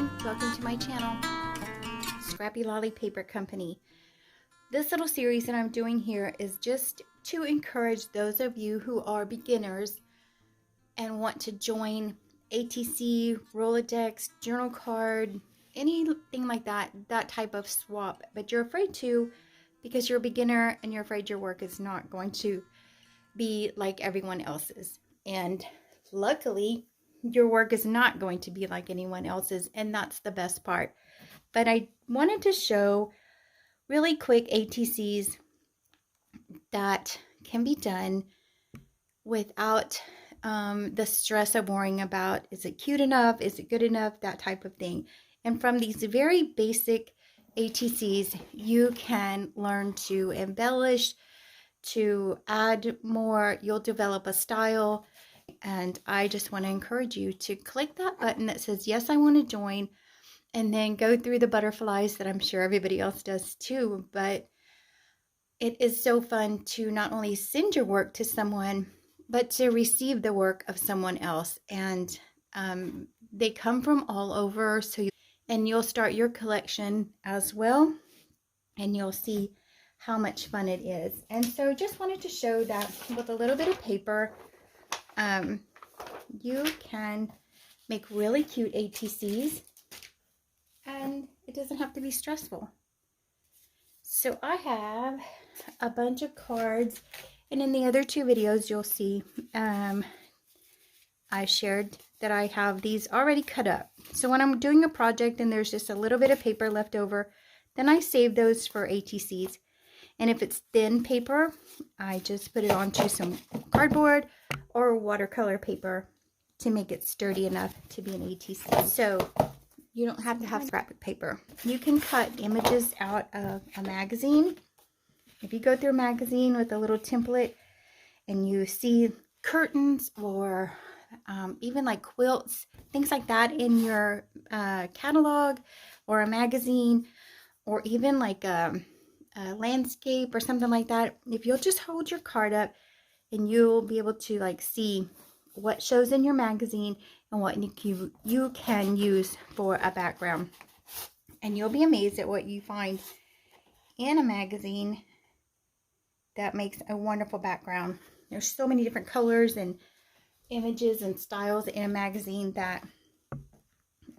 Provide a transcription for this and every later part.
everyone, welcome to my channel, Scrappy Lolly Paper Company. This little series that I'm doing here is just to encourage those of you who are beginners and want to join ATC, Rolodex, journal card, anything like that type of swap, but you're afraid to because you're a beginner and you're afraid your work is not going to be like everyone else's. And luckily, your work is not going to be like anyone else's, and that's the best part. But I wanted to show really quick ATCs that can be done without the stress of worrying about, is it cute enough, is it good enough, that type of thing. And from these very basic ATCs, you can learn to embellish, to add more. You'll develop a style. And I just want to encourage you to click that button that says, yes, I want to join, and then go through the butterflies that I'm sure everybody else does too. But it is so fun to not only send your work to someone, but to receive the work of someone else. And they come from all over. And you'll start your collection as well, and you'll see how much fun it is. And so just wanted to show that with a little bit of paper, you can make really cute ATCs, and it doesn't have to be stressful. So I have a bunch of cards, and in the other two videos you'll see I shared that I have these already cut up. So when I'm doing a project and there's just a little bit of paper left over, then I save those for ATCs. And if it's thin paper, I just put it onto some cardboard or watercolor paper to make it sturdy enough to be an ATC. So you don't have to have scrapbook paper. You can cut images out of a magazine. If you go through a magazine with a little template and you see curtains or even like quilts, things like that in your catalog or a magazine, or even like a landscape or something like that, if you'll just hold your card up, and you'll be able to like see what shows in your magazine and what you can use for a background. And you'll be amazed at what you find in a magazine that makes a wonderful background. There's so many different colors and images and styles in a magazine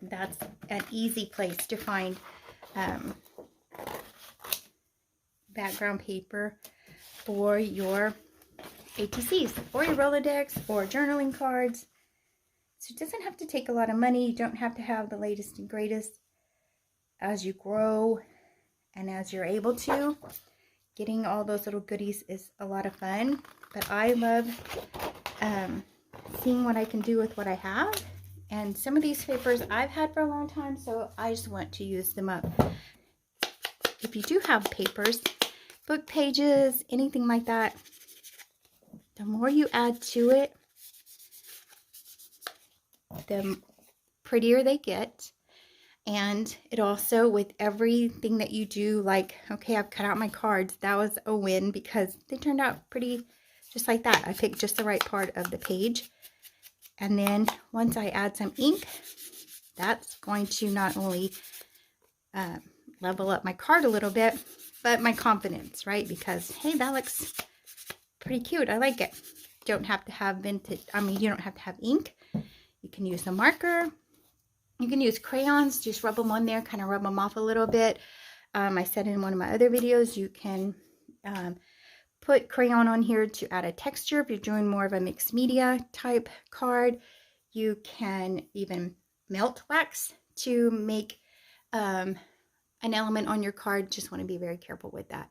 that's an easy place to find background paper for your ATCs or your Rolodex or journaling cards. So it doesn't have to take a lot of money. You don't have to have the latest and greatest. As you grow and as you're able to, getting all those little goodies is a lot of fun. But I love seeing what I can do with what I have. And some of these papers I've had for a long time, so I just want to use them up. If you do have papers, book pages, anything like that, the more you add to it, the prettier they get. And it also, with everything that you do, like, okay, I've cut out my cards, that was a win because they turned out pretty just like that. I picked just the right part of the page. And then once I add some ink, that's going to not only level up my card a little bit, but my confidence, right? Because, hey, that looks pretty cute. I like it. Don't have to have vintage, you don't have to have ink. You can use a marker. You can use crayons, just rub them on there, kind of rub them off a little bit. I said in one of my other videos, you can put crayon on here to add a texture. If you're doing more of a mixed media type card, you can even melt wax to make an element on your card. Just want to be very careful with that.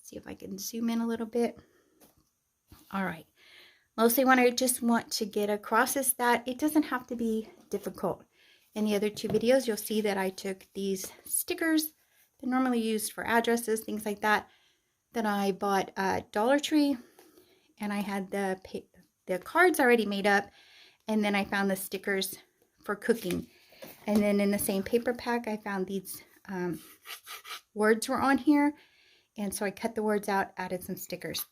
See if I can zoom in a little bit. All right. Mostly what I just want to get across is that it doesn't have to be difficult. In the other two videos, you'll see that I took these stickers that are normally used for addresses, things like that, that I bought at Dollar Tree, and I had the cards already made up, and then I found the stickers for cooking. And then in the same paper pack, I found these words were on here, and so I cut the words out, added some stickers.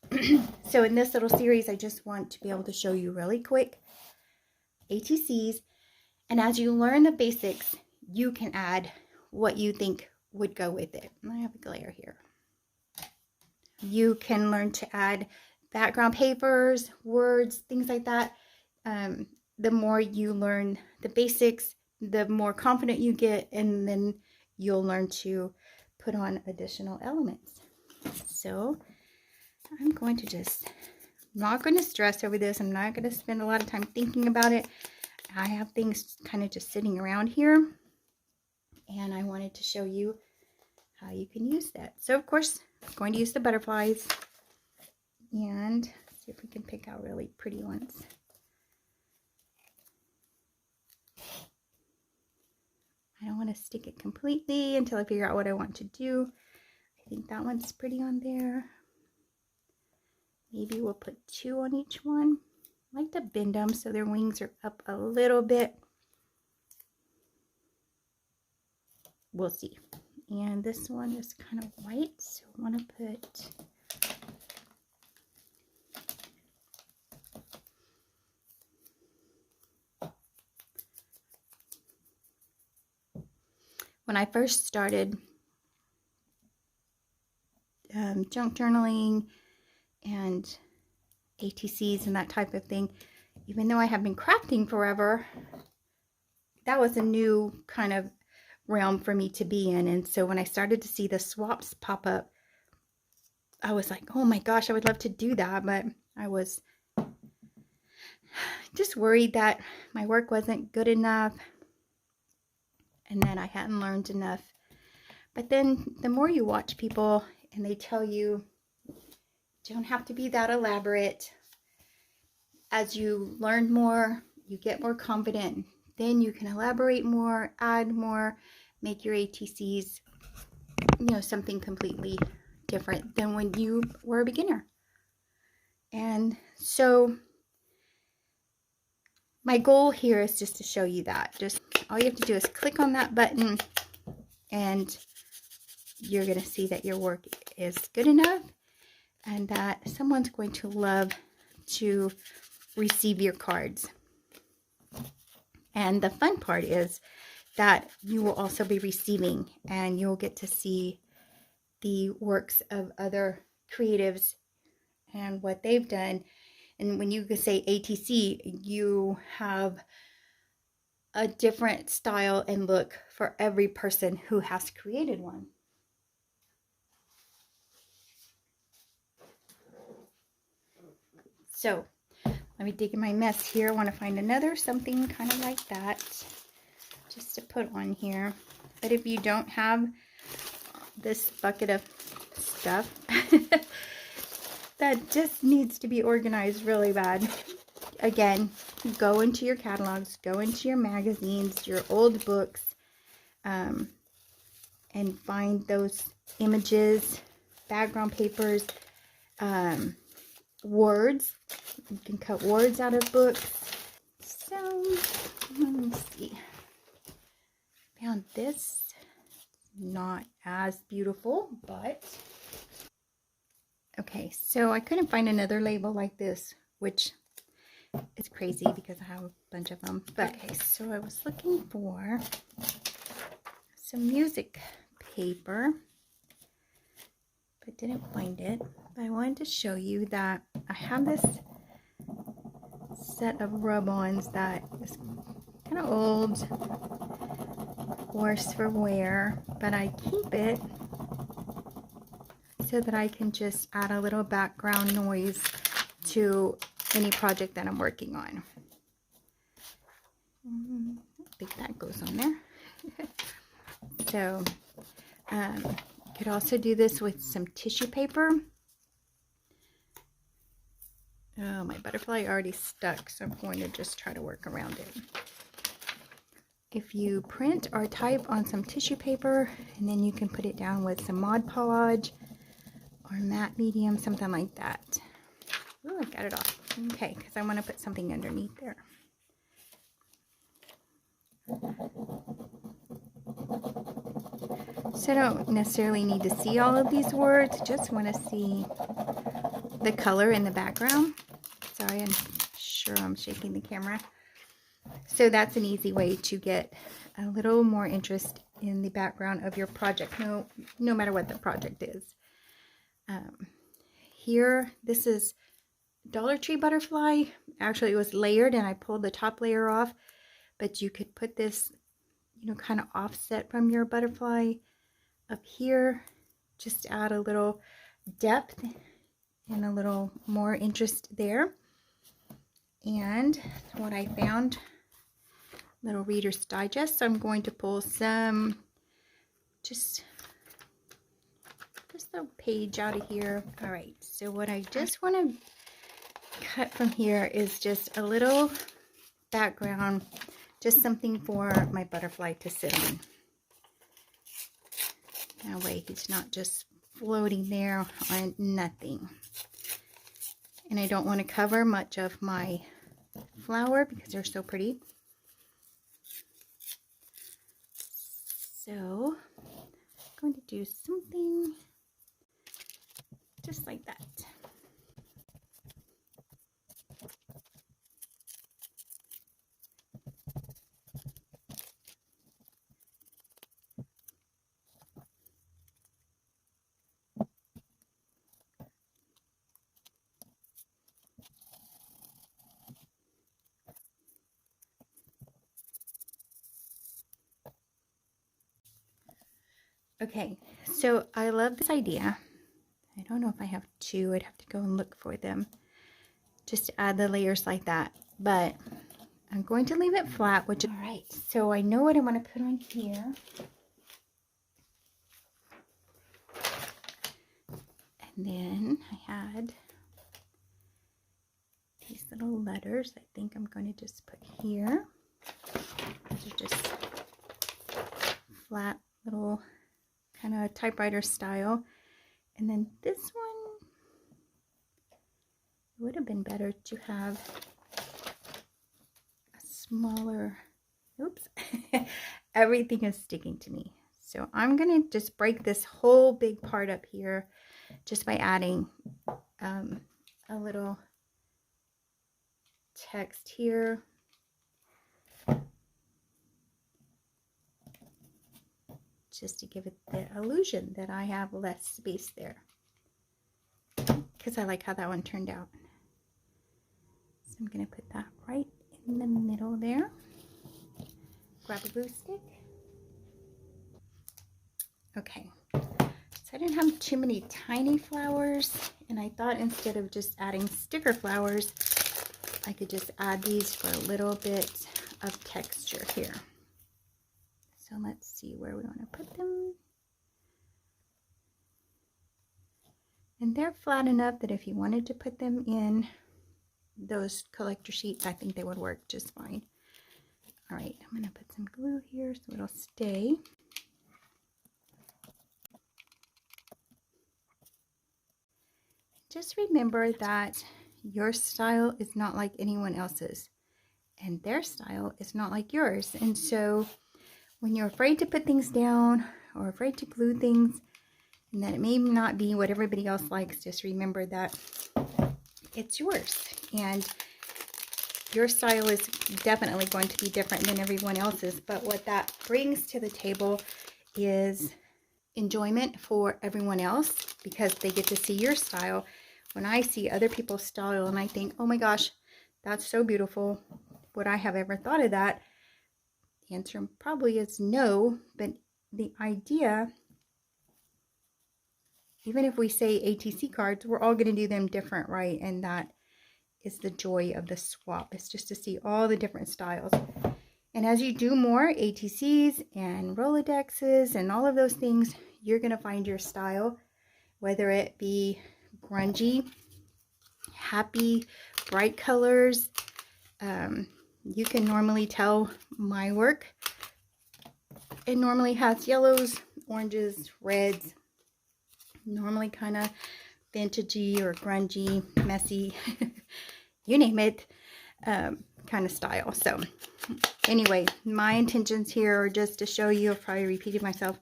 So in this little series, I just want to be able to show you really quick ATCs, and as you learn the basics, you can add what you think would go with it. I have a glare here. You can learn to add background papers, words, things like that. The more you learn the basics, the more confident you get, and then you'll learn to put on additional elements. So I'm going to just, not going to stress over this. I'm not going to spend a lot of time thinking about it. I have things kind of just sitting around here, and I wanted to show you how you can use that. So of course, I'm going to use the butterflies and see if we can pick out really pretty ones. I don't want to stick it completely until I figure out what I want to do. I think that one's pretty on there. Maybe we'll put 2 on each one. I like to bend them so their wings are up a little bit. We'll see. And this one is kind of white, so I want to put when I first started junk journaling and ATCs and that type of thing, even though I have been crafting forever, that was a new kind of realm for me to be in. And so when I started to see the swaps pop up, I was like, oh my gosh, I would love to do that, but I was just worried that my work wasn't good enough and that I hadn't learned enough. But then the more you watch people and they tell you don't have to be that elaborate, as you learn more, you get more confident, then you can elaborate more, add more, make your ATCs, you know, something completely different than when you were a beginner. And so my goal here is just to show you that. Just all you have to do is click on that button and you're going to see that your work is good enough and that someone's going to love to receive your cards. And the fun part is that you will also be receiving, and you'll get to see the works of other creatives and what they've done. And when you say ATC, you have a different style and look for every person who has created one. So let me dig in my mess here. I want to find another something kind of like that just to put on here. But if you don't have this bucket of stuff that just needs to be organized really bad, again, go into your catalogs, go into your magazines, your old books, and find those images, background papers, words. You can cut words out of books. So let me see. Found this. Not as beautiful, but okay. So I couldn't find another label like this, which is crazy because I have a bunch of them. But okay, so I was looking for some music paper, but didn't find it. But I wanted to show you that I have this set of rub-ons that is kind of old, worse for wear, but I keep it so that I can just add a little background noise to any project that I'm working on. I think that goes on there. So you could also do this with some tissue paper. Oh, my butterfly already stuck, so I'm going to just try to work around it. If you print or type on some tissue paper, and then you can put it down with some Mod Podge or matte medium, something like that. Oh, I got it off. Okay, because I want to put something underneath there. So I don't necessarily need to see all of these words, just want to see the color in the background. Sorry, I'm sure I'm shaking the camera. So that's an easy way to get a little more interest in the background of your project, no matter what the project is. Here, this is Dollar Tree butterfly. Actually, it was layered and I pulled the top layer off, but you could put this, kind of offset from your butterfly up here, just add a little depth and a little more interest there. And what I found, little Reader's Digest, so I'm going to pull some, just a page out of here. All right, so what I just want to cut from here is just a little background, just something for my butterfly to sit on. That way he's not just floating there on nothing. And I don't want to cover much of my flower because they're so pretty. So I'm going to do something just like that. Okay, so I love this idea. I don't know if I have two. I'd have to go and look for them just to add the layers like that. But I'm going to leave it flat, which is all right. So I know what I want to put on here. And then I had these little letters I think I'm going to just put here. These are just flat little kind of typewriter style. And then this one, it would have been better to have a smaller, oops, everything is sticking to me. So I'm going to just break this whole big part up here just by adding a little text here. Just to give it the illusion that I have less space there, because I like how that one turned out. So I'm going to put that right in the middle there. Grab a glue stick. Okay, so I didn't have too many tiny flowers, and I thought instead of just adding sticker flowers, I could just add these for a little bit of texture here. So let's see where we want to put them. And they're flat enough that if you wanted to put them in those collector sheets, I think they would work just fine. All right, I'm going to put some glue here so it'll stay. Just remember that your style is not like anyone else's, and their style is not like yours. And so when you're afraid to put things down or afraid to glue things, and that it may not be what everybody else likes, just remember that it's yours. And your style is definitely going to be different than everyone else's. But what that brings to the table is enjoyment for everyone else, because they get to see your style. When I see other people's style and I think, oh my gosh, that's so beautiful, would I have ever thought of that? The answer probably is no, but the idea, even if we say ATC cards, we're all going to do them different, right? And that is the joy of the swap, is just to see all the different styles. And as you do more ATCs and Rolodexes and all of those things, you're going to find your style, whether it be grungy, happy, bright colors. You can normally tell my work. It normally has yellows, oranges, reds, normally kind of vintagey or grungy, messy, you name it, kind of style. So anyway, my intentions here are just to show you, I've probably repeated myself,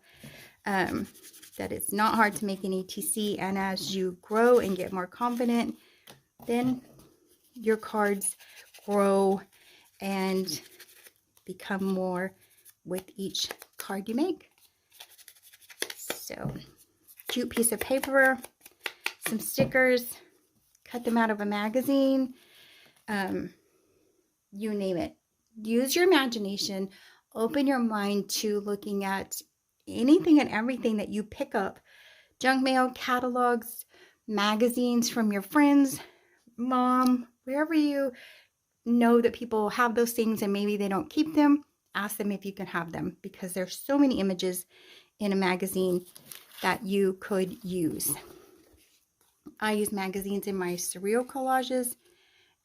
that it's not hard to make an ATC, and as you grow and get more confident, then your cards grow and become more with each card you make. So, cute piece of paper, some stickers, cut them out of a magazine, you name it. Use your imagination, open your mind to looking at anything and everything that you pick up. Junk mail, catalogs, magazines from your friends, mom, wherever you know that people have those things and maybe they don't keep them, ask them if you can have them, because there's so many images in a magazine that you could use. I use magazines in my surreal collages,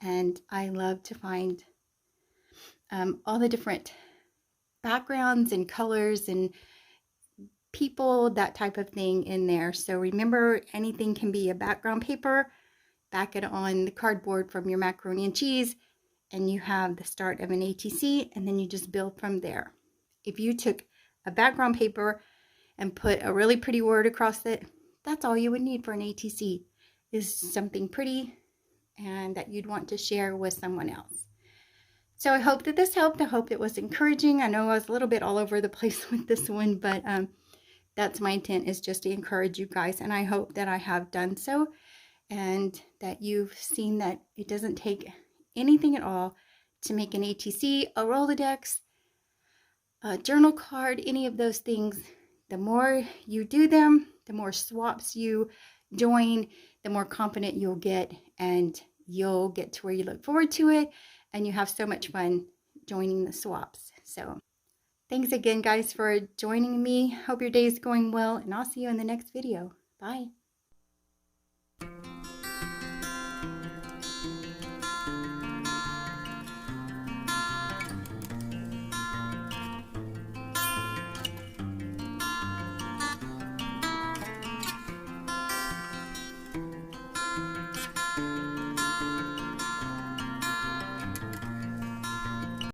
and I love to find all the different backgrounds and colors and people, that type of thing in there. So remember, anything can be a background paper. Back it on the cardboard from your macaroni and cheese, and you have the start of an ATC, and then you just build from there. If you took a background paper and put a really pretty word across it, that's all you would need for an ATC, is something pretty and that you'd want to share with someone else. So I hope that this helped. I hope it was encouraging. I know I was a little bit all over the place with this one, but that's my intent, is just to encourage you guys, and I hope that I have done so, and that you've seen that it doesn't take anything at all to make an ATC, a Rolodex, a journal card, any of those things. The more you do them, the more swaps you join, the more confident you'll get, and you'll get to where you look forward to it, and you have so much fun joining the swaps. So thanks again, guys, for joining me. Hope your day is going well, and I'll see you in the next video. Bye.